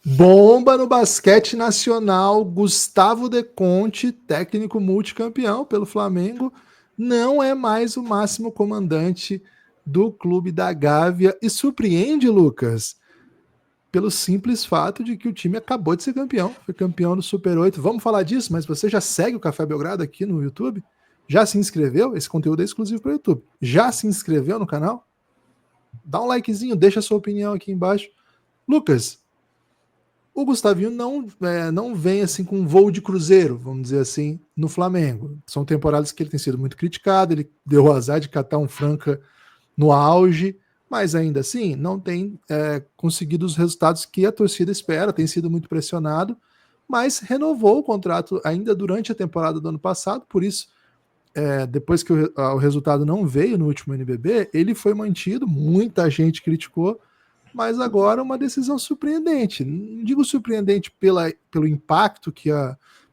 Bomba no basquete nacional, Gustavo De Conte, técnico multicampeão pelo Flamengo, não é mais o máximo comandante do clube da Gávea e surpreende, Lucas, pelo simples fato de que o time acabou de ser campeão, foi campeão do Super 8. Vamos falar disso, mas você já segue o Café Belgrado aqui no YouTube? Já se inscreveu? Esse conteúdo é exclusivo para o YouTube. Já se inscreveu no canal? Dá um likezinho, deixa a sua opinião aqui embaixo. Lucas, o Gustavinho não vem assim com um voo de cruzeiro, vamos dizer assim, no Flamengo. São temporadas que ele tem sido muito criticado, ele deu o azar de catar um Franca no auge, mas ainda assim não tem conseguido os resultados que a torcida espera, tem sido muito pressionado, mas renovou o contrato ainda durante a temporada do ano passado, por isso, depois que o resultado não veio no último NBB, ele foi mantido, muita gente criticou, mas agora uma decisão surpreendente. Não digo surpreendente pelo impacto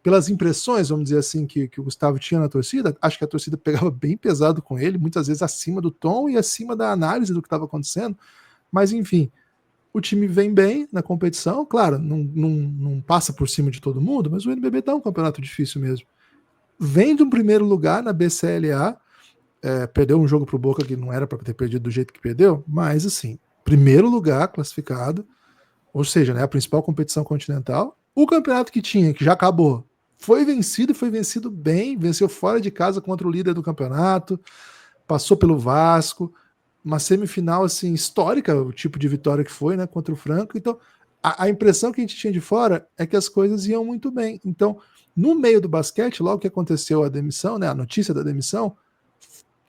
pelas impressões, vamos dizer assim, que o Gustavo tinha na torcida. Acho que a torcida pegava bem pesado com ele, muitas vezes acima do tom e acima da análise do que estava acontecendo. Mas enfim, o time vem bem na competição, claro, não passa por cima de todo mundo, mas o NBB tá um campeonato difícil mesmo. Vem do primeiro lugar na BCLA, perdeu um jogo pro Boca que não era para ter perdido do jeito que perdeu, mas assim, primeiro lugar classificado, ou seja, né, a principal competição continental. O campeonato que tinha, que já acabou, foi vencido e foi vencido bem, venceu fora de casa contra o líder do campeonato, passou pelo Vasco, uma semifinal assim histórica, o tipo de vitória que foi, né, contra o Franco. Então, a impressão que a gente tinha de fora é que as coisas iam muito bem. Então, no meio do basquete, logo que aconteceu a demissão, né, a notícia da demissão,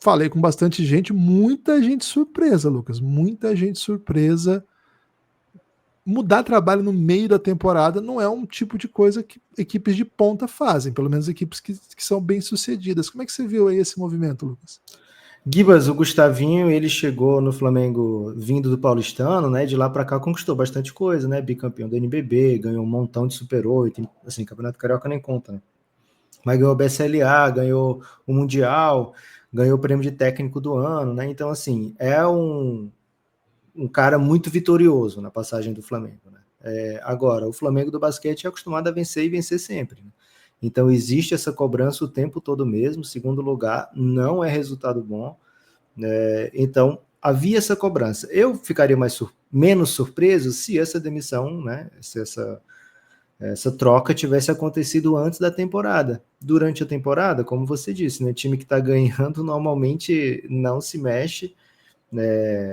falei com bastante gente, muita gente surpresa, Lucas, muita gente surpresa. Mudar trabalho no meio da temporada não é um tipo de coisa que equipes de ponta fazem, pelo menos equipes que são bem sucedidas. Como é que você viu aí esse movimento, Lucas? Gibas, o Gustavinho, ele chegou no Flamengo vindo do Paulistano, né? De lá para cá conquistou bastante coisa, né? Bicampeão do NBB, ganhou um montão de Super 8, assim, Campeonato Carioca nem conta, né? Mas ganhou o BSLA, ganhou o Mundial, ganhou o prêmio de técnico do ano, né? Então, assim, é um cara muito vitorioso na passagem do Flamengo, né? Agora, o Flamengo do basquete é acostumado a vencer e vencer sempre, né? Então, existe essa cobrança o tempo todo mesmo. Segundo lugar, não é resultado bom. Então, havia essa cobrança. Eu ficaria menos surpreso se essa demissão, né, se essa troca tivesse acontecido antes da temporada. Durante a temporada, como você disse, né, time que está ganhando normalmente não se mexe.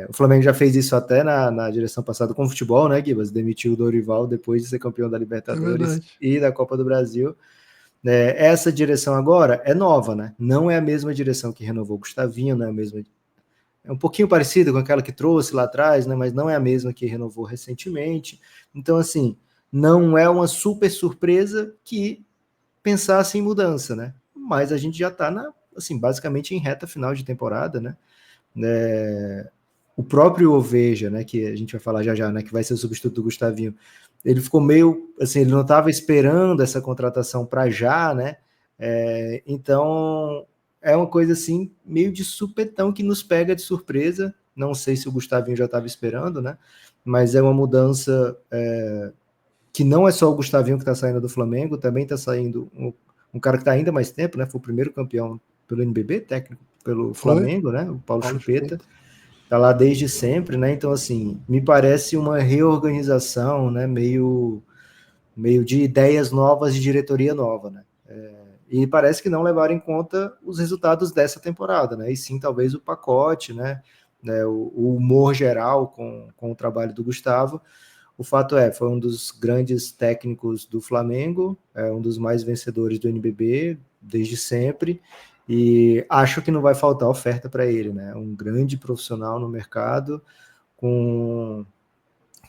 O Flamengo já fez isso até na direção passada com o futebol, né, Guibas? Demitiu o Dorival depois de ser campeão da Libertadores e da Copa do Brasil. Essa direção agora é nova, né? Não é a mesma direção que renovou o Gustavinho, não é a mesma. É um pouquinho parecida com aquela que trouxe lá atrás, né? Mas não é a mesma que renovou recentemente. Então, assim, não é uma super surpresa que pensasse em mudança, né? Mas a gente já está assim, basicamente em reta final de temporada, né? O próprio Oveja, né, que a gente vai falar já, né, que vai ser o substituto do Gustavinho, ele ficou meio, assim, ele não estava esperando essa contratação para já, né, então é uma coisa assim, meio de supetão que nos pega de surpresa. Não sei se o Gustavinho já estava esperando, né, mas é uma mudança que não é só o Gustavinho que está saindo do Flamengo, também está saindo um cara que está ainda mais tempo, né, foi o primeiro campeão pelo NBB, técnico pelo Flamengo, né, o Paulo Chupeta. Tá lá desde sempre, né? Então, assim, me parece uma reorganização, né? Meio de ideias novas de diretoria nova, né? E parece que não levaram em conta os resultados dessa temporada, né? E sim, talvez o pacote, né? O humor geral com o trabalho do Gustavo. O fato foi um dos grandes técnicos do Flamengo, um dos mais vencedores do NBB desde sempre, e acho que não vai faltar oferta para ele, né? Um grande profissional no mercado,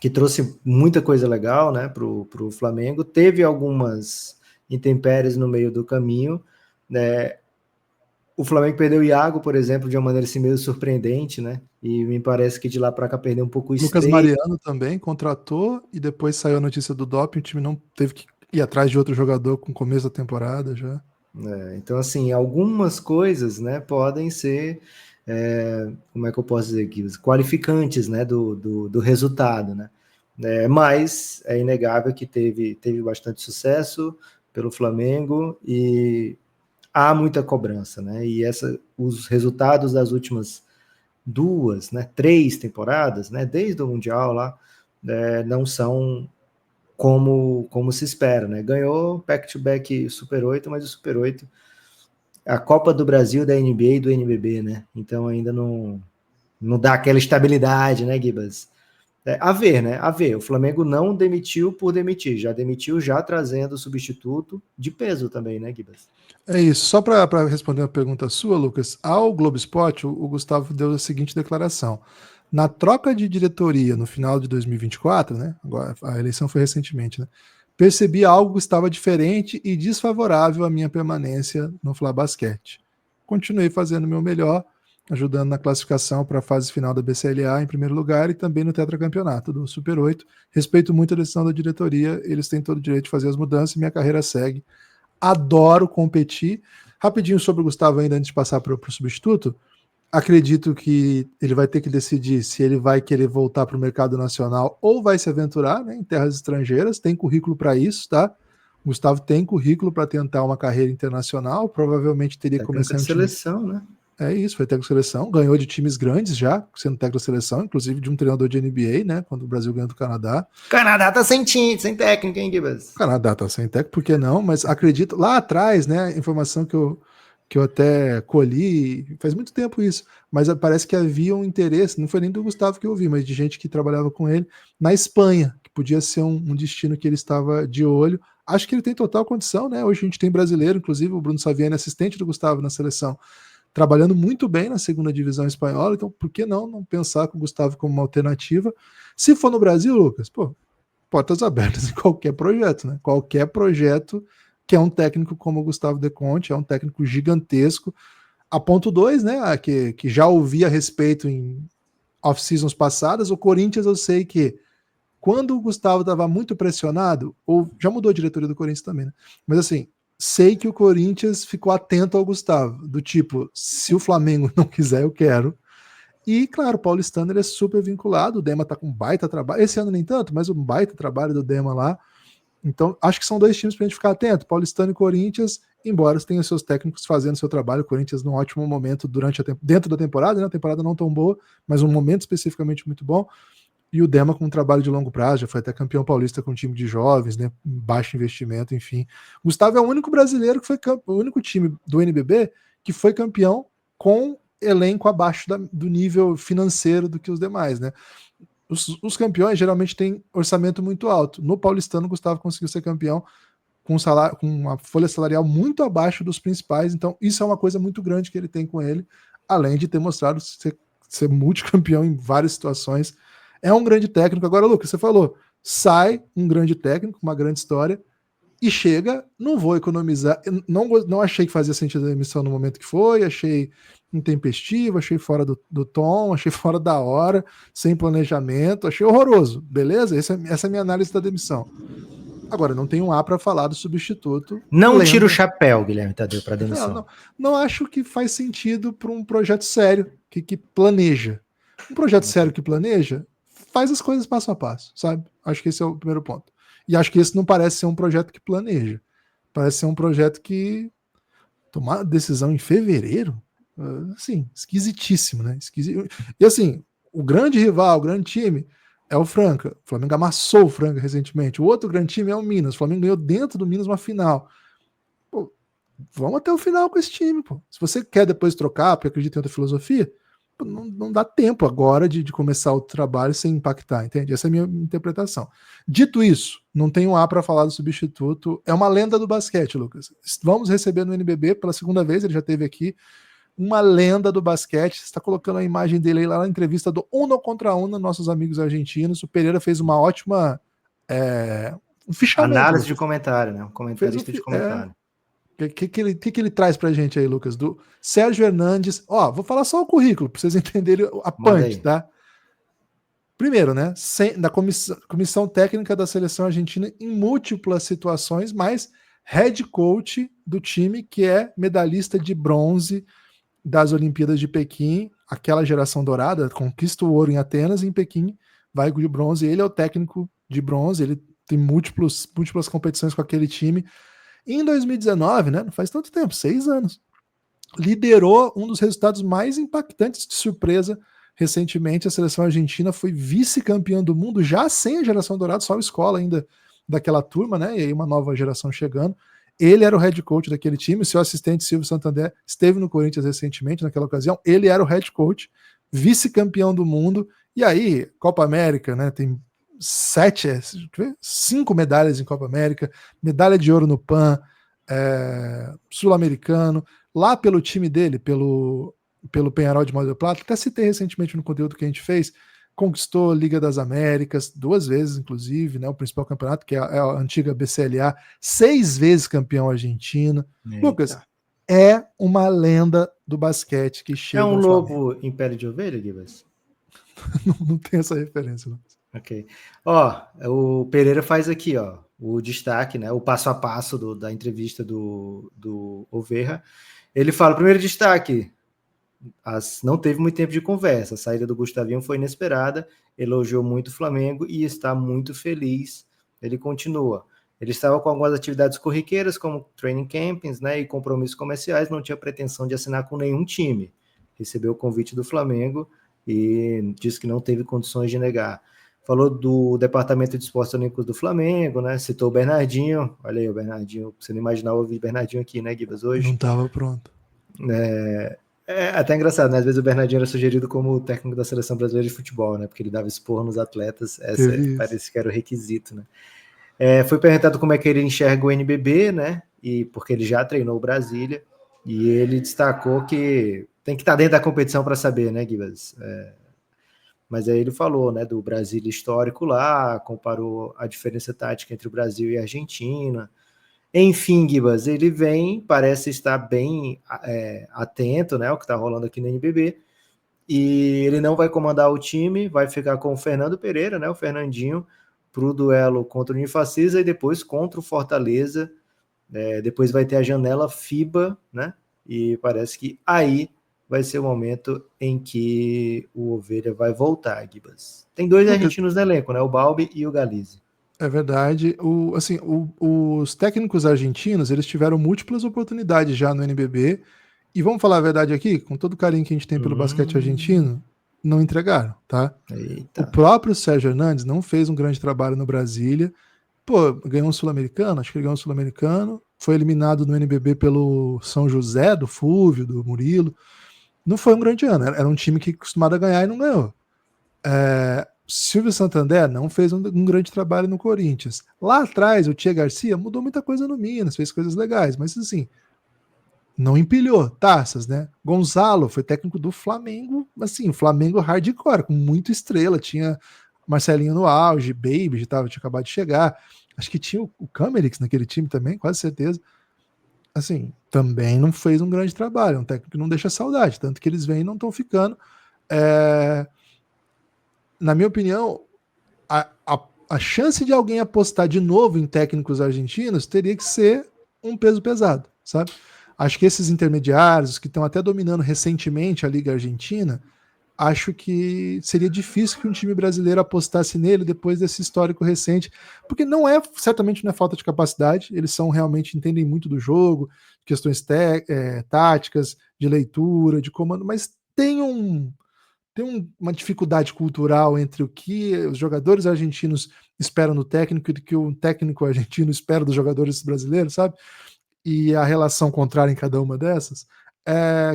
que trouxe muita coisa legal, né, para o Flamengo. Teve algumas intempéries no meio do caminho, né? O Flamengo perdeu o Iago, por exemplo, de uma maneira assim meio surpreendente, né? E me parece que de lá para cá perdeu um pouco o Lucas esteio. Mariano também contratou e depois saiu a notícia do doping, o time não teve que ir atrás de outro jogador com o começo da temporada já. Então, assim, algumas coisas, né, podem ser, como é que eu posso dizer aqui, qualificantes, né, do resultado, né? Mas é inegável que teve bastante sucesso pelo Flamengo e há muita cobrança, né? E os resultados das últimas 2, né, 3 temporadas, né, desde o Mundial lá, não são como se espera, né? Ganhou back-to-back Super 8, mas o Super 8, a Copa do Brasil da NBA e do NBB, né? Então ainda não dá aquela estabilidade, né, Gibas? A ver, né? A ver. O Flamengo não demitiu por demitir, já demitiu já trazendo substituto de peso também, né, Gibas? É isso. Só para responder uma pergunta sua, Lucas, ao Globo Esporte, o Gustavo deu a seguinte declaração. Na troca de diretoria no final de 2024, né? Agora, a eleição foi recentemente, né? Percebi algo que estava diferente e desfavorável à minha permanência no Fla Basquete. Continuei fazendo o meu melhor, ajudando na classificação para a fase final da BCLA em primeiro lugar e também no tetracampeonato do Super 8. Respeito muito a decisão da diretoria, eles têm todo o direito de fazer as mudanças e minha carreira segue. Adoro competir. Rapidinho sobre o Gustavo ainda antes de passar para o substituto. Acredito que ele vai ter que decidir se ele vai querer voltar para o mercado nacional ou vai se aventurar, né, em terras estrangeiras. Tem currículo para isso, tá? O Gustavo tem currículo para tentar uma carreira internacional. Provavelmente teria que começar em seleção, né? É isso, foi técnico de seleção, ganhou de times grandes já, sendo técnico de seleção, inclusive de um treinador de NBA, né? Quando o Brasil ganhou do Canadá. O Canadá tá sem time, sem técnico, hein, Gibas? O Canadá tá sem técnico, por que não? Mas acredito, lá atrás, né? Informação que eu até colhi, faz muito tempo isso, mas parece que havia um interesse, não foi nem do Gustavo que eu vi, mas de gente que trabalhava com ele, na Espanha, que podia ser um destino que ele estava de olho. Acho que ele tem total condição, né? Hoje a gente tem brasileiro, inclusive o Bruno Saviani, assistente do Gustavo na seleção, trabalhando muito bem na segunda divisão espanhola, então por que não pensar com o Gustavo como uma alternativa? Se for no Brasil, Lucas, pô, portas abertas em qualquer projeto, né? Qualquer projeto que é um técnico como o Gustavo De Conte, é um técnico gigantesco. A ponto 2, né, que já ouvi a respeito em off-seasons passadas, o Corinthians eu sei que quando o Gustavo estava muito pressionado, ou já mudou a diretoria do Corinthians também, né? Mas assim, sei que o Corinthians ficou atento ao Gustavo, do tipo, se o Flamengo não quiser, eu quero. E, claro, o paulistano ele é super vinculado, o Dema tá com um baita trabalho, esse ano nem tanto, mas um baita trabalho do Dema lá. Então, acho que são 2 times pra gente ficar atento, paulistano e Corinthians, embora tenham seus técnicos fazendo seu trabalho, o Corinthians num ótimo momento dentro da temporada, né? A temporada não tão boa, mas um momento especificamente muito bom. E o Dema com um trabalho de longo prazo, já foi até campeão paulista com um time de jovens, né? Baixo investimento, enfim. O Gustavo é o único brasileiro que foi o único time do NBB que foi campeão com elenco abaixo do nível financeiro do que os demais, né? Os campeões geralmente têm orçamento muito alto. No paulistano, o Gustavo conseguiu ser campeão com uma folha salarial muito abaixo dos principais, então isso é uma coisa muito grande que ele tem com ele, além de ter mostrado ser multicampeão em várias situações. É um grande técnico. Agora, Lucas, você falou, sai um grande técnico, uma grande história, e chega, não vou economizar. Não achei que fazia sentido a emissão no momento que foi, achei intempestivo, achei fora do tom, achei fora da hora, sem planejamento, achei horroroso, beleza? Essa é a minha análise da demissão. Agora, não tem um A para falar do substituto. Não tira o chapéu, Guilherme Tadeu, para demissão. Não acho que faz sentido para um projeto sério que planeja. Um projeto sério que planeja faz as coisas passo a passo, sabe? Acho que esse é o primeiro ponto. E acho que esse não parece ser um projeto que planeja. Parece ser um projeto que tomar decisão em fevereiro, assim, esquisitíssimo, né? E assim, o grande rival, o grande time é o Franca. O Flamengo amassou o Franca recentemente. O outro grande time é o Minas. O Flamengo ganhou dentro do Minas uma final. Pô, vamos até o final com esse time, pô. Se você quer depois trocar, porque acredita em outra filosofia, não dá tempo agora de começar o trabalho sem impactar, entende? Essa é a minha interpretação. Dito isso, não tem um A para falar do substituto. É uma lenda do basquete, Lucas. Vamos receber no NBB pela segunda vez, ele já esteve aqui, uma lenda do basquete. Você está colocando a imagem dele aí lá na entrevista do Uno contra Uno, nossos amigos argentinos. O Pereira fez uma ótima um fichamento. Análise de comentário, né? Um comentarista de comentário. O que ele traz pra gente aí, Lucas? Do Sérgio Hernandes. Ó, vou falar só o currículo, pra vocês entenderem a punch, tá? Primeiro, né? Da comissão técnica da seleção argentina em múltiplas situações, mas head coach do time que é medalhista de bronze das Olimpíadas de Pequim, aquela geração dourada, conquista o ouro em Atenas e em Pequim vai de bronze. Ele é o técnico de bronze, ele tem múltiplas competições com aquele time. E em 2019, né, não faz tanto tempo, 6 anos, liderou um dos resultados mais impactantes de surpresa. Recentemente, a seleção argentina foi vice-campeã do mundo, já sem a geração dourada, só a escola ainda daquela turma, né? E aí uma nova geração chegando. Ele era o head coach daquele time, seu assistente Silvio Santander esteve no Corinthians recentemente, naquela ocasião. Ele era o head coach, vice-campeão do mundo. E aí, Copa América, né? Tem 5 medalhas em Copa América, medalha de ouro no PAN, sul-americano, lá pelo time dele, pelo Peñarol de Mar del Plata, até citei recentemente no conteúdo que a gente fez, conquistou a Liga das Américas, 2 vezes, inclusive, né, o principal campeonato, que é a antiga BCLA, 6 vezes campeão argentino. Eita. Lucas, é uma lenda do basquete que chega. É um novo Império de Ovelha, Gibas? Não tem essa referência, Lucas. Ok. Ó, o Pereira faz aqui, ó, o destaque, né, o passo a passo da entrevista do Oveja. Ele fala, primeiro destaque, não teve muito tempo de conversa, a saída do Gustavinho foi inesperada, elogiou muito o Flamengo e está muito feliz. Ele continua. Ele estava com algumas atividades corriqueiras, como training campings, né, e compromissos comerciais, não tinha pretensão de assinar com nenhum time. Recebeu o convite do Flamengo e disse que não teve condições de negar. Falou do Departamento de Esportes Olímpicos do Flamengo, né? Citou o Bernardinho. Olha aí o Bernardinho. Você não imaginava ouvir Bernardinho aqui, né, Gibas, hoje? Não estava pronto. É até engraçado, né? Às vezes o Bernardinho era sugerido como técnico da Seleção Brasileira de Futebol, né? Porque ele dava esporro nos atletas. Parece que era o requisito, né? Foi perguntado como é que ele enxerga o NBB, né? E porque ele já treinou o Brasília. E ele destacou que tem que estar dentro da competição para saber, né, Gibas? Mas aí ele falou, né, do Brasil histórico lá, comparou a diferença tática entre o Brasil e a Argentina. Enfim, Gibas, ele parece estar bem atento, né, ao que está rolando aqui no NBB, e ele não vai comandar o time, vai ficar com o Fernando Pereira, né, o Fernandinho, para o duelo contra o Unifacisa e depois contra o Fortaleza. Depois vai ter a janela FIBA, né, e parece que aí vai ser o momento em que o Ovelha vai voltar, Gibas. Tem 2 argentinos no elenco, né? O Balbi e o Galizzi. É verdade. Os técnicos argentinos, eles tiveram múltiplas oportunidades já no NBB. E vamos falar a verdade aqui, com todo o carinho que a gente tem pelo basquete argentino, não entregaram, tá? Eita. O próprio Sérgio Hernandes não fez um grande trabalho no Brasília. Pô, ganhou um sul-americano, acho que ele ganhou um sul-americano. Foi eliminado no NBB pelo São José, do Fúvio, do Murilo. Não foi um grande ano, era um time que acostumado a ganhar e não ganhou. Silvio Santander não fez um grande trabalho no Corinthians. Lá atrás, o Tia Garcia mudou muita coisa no Minas, fez coisas legais, mas assim, não empilhou taças, né? Gonzalo foi técnico do Flamengo, assim, o Flamengo hardcore, com muita estrela, tinha Marcelinho no auge, Baby tinha acabado de chegar, acho que tinha o Camerix naquele time também, quase certeza. Assim, também não fez um grande trabalho, é um técnico que não deixa saudade, tanto que eles vêm e não estão ficando. Na minha opinião, a chance de alguém apostar de novo em técnicos argentinos teria que ser um peso pesado, sabe? Acho que esses intermediários que estão até dominando recentemente a Liga Argentina, acho que seria difícil que um time brasileiro apostasse nele depois desse histórico recente, porque certamente não é falta de capacidade, eles entendem muito do jogo, questões táticas, de leitura, de comando, mas tem uma dificuldade cultural entre o que os jogadores argentinos esperam do técnico e o que o técnico argentino espera dos jogadores brasileiros, sabe? E a relação contrária em cada uma dessas,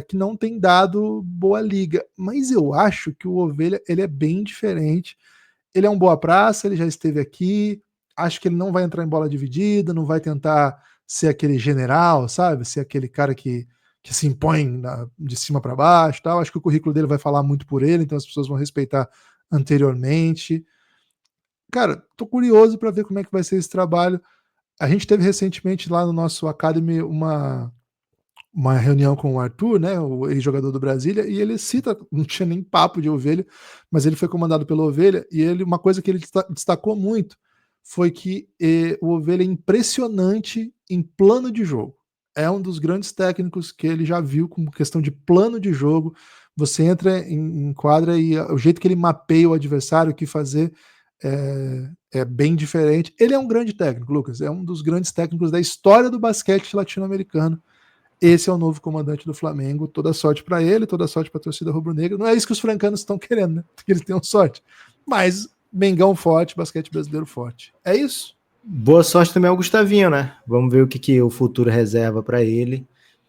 que não tem dado boa liga. Mas eu acho que o Ovelha ele é bem diferente. Ele é um boa praça, ele já esteve aqui. Acho que ele não vai entrar em bola dividida, não vai tentar ser aquele general, sabe? Ser aquele cara que se impõe de cima para baixo. Tal. Acho que o currículo dele vai falar muito por ele, então as pessoas vão respeitar anteriormente. Cara, tô curioso para ver como é que vai ser esse trabalho. A gente teve recentemente lá no nosso Academy uma reunião com o Arthur, né, o ex-jogador do Brasília, e ele cita, não tinha nem papo de Ovelha, mas ele foi comandado pelo Ovelha, e uma coisa que ele destacou muito foi que o Ovelha é impressionante em plano de jogo. é um dos grandes técnicos que ele já viu com questão de plano de jogo. Você entra em quadra e o jeito que ele mapeia o adversário, o que fazer, é bem diferente. Ele é um grande técnico, Lucas. É um dos grandes técnicos da história do basquete latino-americano. Esse é o novo comandante do Flamengo. Toda sorte para ele, toda sorte para a torcida rubro-negra. Não é isso que os francanos estão querendo, né? Que eles tenham sorte. Mas Mengão forte, basquete brasileiro forte. É isso? Boa sorte também ao Gustavinho, né? Vamos ver o que o futuro reserva para ele.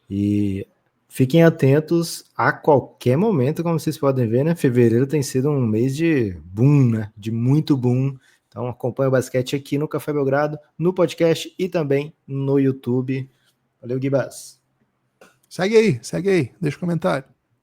E fiquem atentos a qualquer momento, como vocês podem ver, né? Fevereiro tem sido um mês de boom, né? De muito boom. Então acompanhe o basquete aqui no Café Belgrado, no podcast e também no YouTube. Valeu, Guibas. Segue aí, deixa o comentário.